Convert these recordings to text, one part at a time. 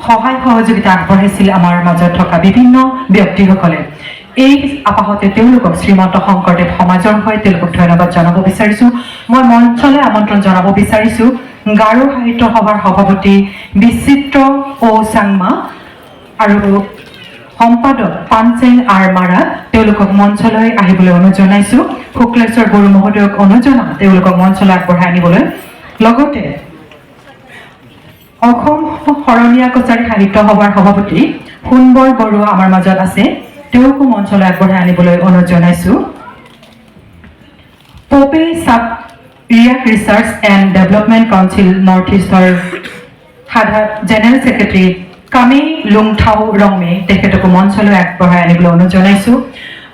সহায় সহযোগিতা আগবঢ়াইছিল আমাৰ মাজত থকা বিভিন্ন ব্যক্তিসকলে। এই আপাহতে তেওঁলোকক শ্ৰীমন্ত শংকৰদেৱ সমাজৰ হৈ তেওঁলোকক ধন্যবাদ জনাব বিচাৰিছোঁ। মই মঞ্চলৈ আমন্ত্ৰণ জনাব বিচাৰিছোঁ গাৰো সাহিত্য সভাৰ সভাপতি বিচিত্ৰ ও চাংমা আৰু সম্পাদক পানসেং আৰ মাৰা তেওঁলোকক মঞ্চলৈ আহিবলৈ অনুৰোধ জনাইছোঁ। শুক্লেশ্বৰ বড়ো মহোদয়ক অনুৰোধ জনাম তেওঁলোকক মঞ্চলৈ আগবঢ়াই আনিবলৈ। লগতে অসম শৰণীয়া কছাৰী সাহিত্য সভাৰ সভাপতি সোণবৰ বৰুৱা আমাৰ মাজত আছে, তেওঁকো মঞ্চলৈ আগবঢ়াই আনিবলৈ অনুৰোধ জনাইছোঁ। পপে চাব ৰিয়াক research and development council north ইষ্টৰ জেনেৰেল ছেক্ৰেটাৰী কামে লুংথাও ৰংমে তেখেতকো মঞ্চলৈ আগবঢ়াই আনিবলৈ অনুৰোধ জনাইছোঁ।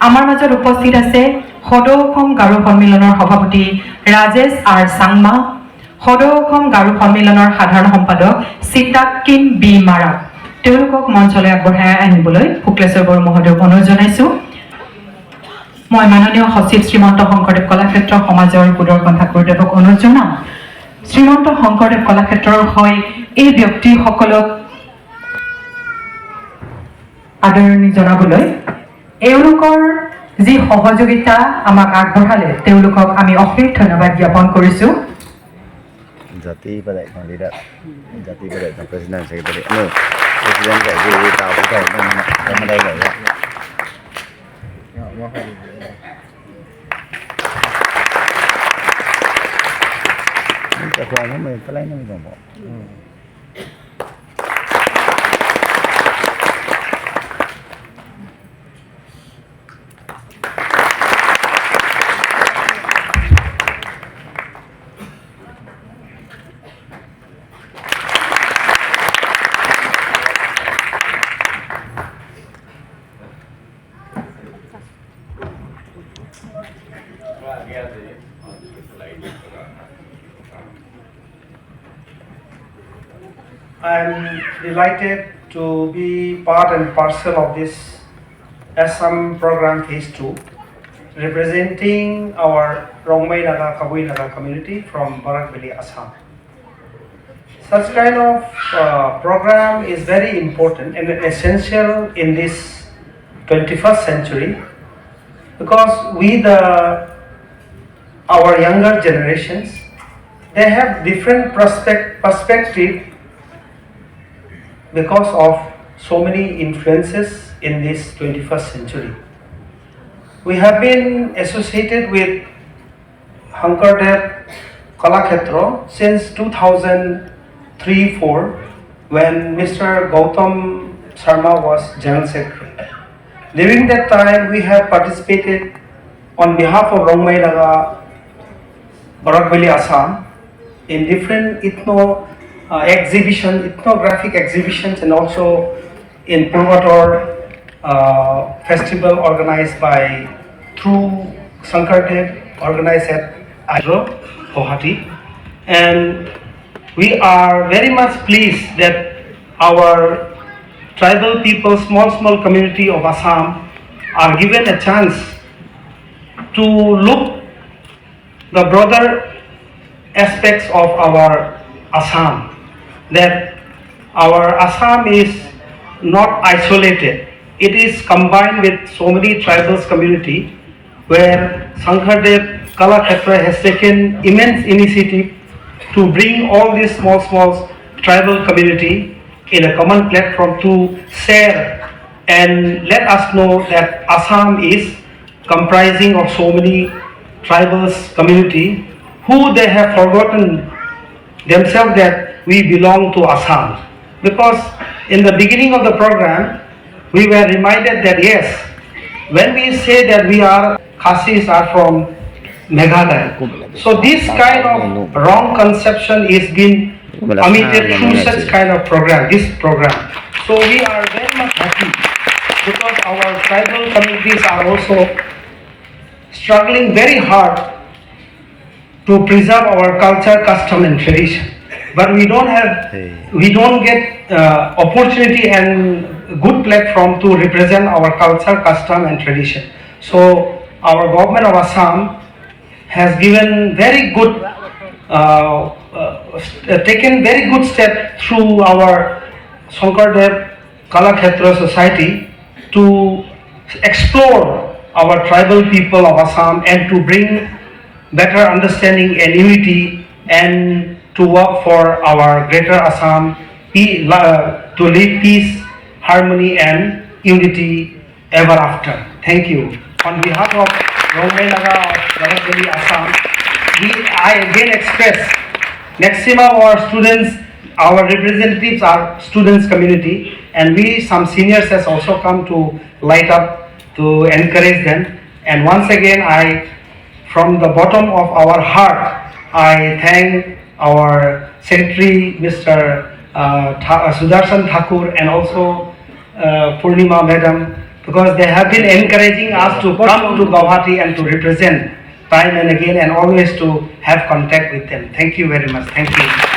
আমাৰ মাজত উপস্থিত আছে সদৌ অসম গাৰো সন্মিলনৰ সভাপতি ৰাজেশ আৰ চাংমা, সদৌ অসম গাৰো সন্মিলনৰ সাধাৰণ সম্পাদক চিতাকিন বি মাৰা, তেওঁলোকক মঞ্চলৈ আগবঢ়াই আনিবলৈ শুক্লেশ্বৰ বড়ো মহোদয়ক অনুৰোধ জনাইছোঁ। মই মাননীয় সচিব শ্ৰীমন্ত শংকৰদেৱ কলাক্ষেত্ৰ সমাজৰ সুদৰ্শন ঠাকুৰদেৱক অনুৰোধ জনাম শ্ৰীমন্ত শংকৰদেৱ কলাক্ষেত্ৰৰ হৈ এই ব্যক্তিসকলক আদৰণি জনাবলৈ। এওঁলোকৰ যি সহযোগিতা আমাক আগবঢ়ালে তেওঁলোকক আমি অশেষ ধন্যবাদ জ্ঞাপন কৰিছোঁ। Jati pada kandidat, jati pada presiden sekretari, presiden kayak gini tahu kayak mana ya? Ya, mohon. Kita kuahnya mereka lain yang ngomong. I'm delighted to be part and parcel of this Assam program phase 2, representing our Rongmei Naga Kabui Naga community from Barak Valley, Assam. Such kind of program is very important and essential in this 21st century because our younger generations, they have different perspective because of so many influences in this 21st century. We have been associated with Hankardev Kalakshetra since 2003-04 when Mr. Gautam Sharma was General Secretary. During that time we have participated on behalf of Rongmei Naga Barak Valley, Assam in different ethnographic exhibitions and also in Purvator festival organized through Sankardev, organized at Agro, Guwahati. And we are very much pleased that our tribal people, small community of Assam are given a chance to look the broader aspects of our Assam, that our Assam is not isolated. It is combined with so many tribals community where Sankardev Kalakshetra has taken immense initiative to bring all these small tribal community in a common platform to share and let us know that Assam is comprising of so many tribals community who they have forgotten themselves that we belong to Assam. Because in the beginning of the program, we were reminded that yes, when we say that we are Khasis are from Meghalaya. So this kind of wrong conception is being omitted through such kind of this program. So we are very much happy because our tribal communities are also struggling very hard to preserve our culture, custom and tradition. But we don't get opportunity and good platform to represent our culture, custom and tradition. So our government of Assam has given taken very good step through our Shankardev Kalakshetra Society to explore our tribal people of Assam and to bring better understanding and unity and to work for our greater Assam, to live peace, harmony and unity ever after. Thank you. On behalf of Rongmei Naga of Ladakh Assam, I again express maximum of our students, our representatives are students community, and we, some seniors has also come to light up to encourage them. And once again, from the bottom of our heart, I thank our Secretary, Mr. Sudarshan Thakur, and also Purnima Madam, because they have been encouraging us to come to Guwahati and to represent time and again and always to have contact with them. Thank you very much. Thank you.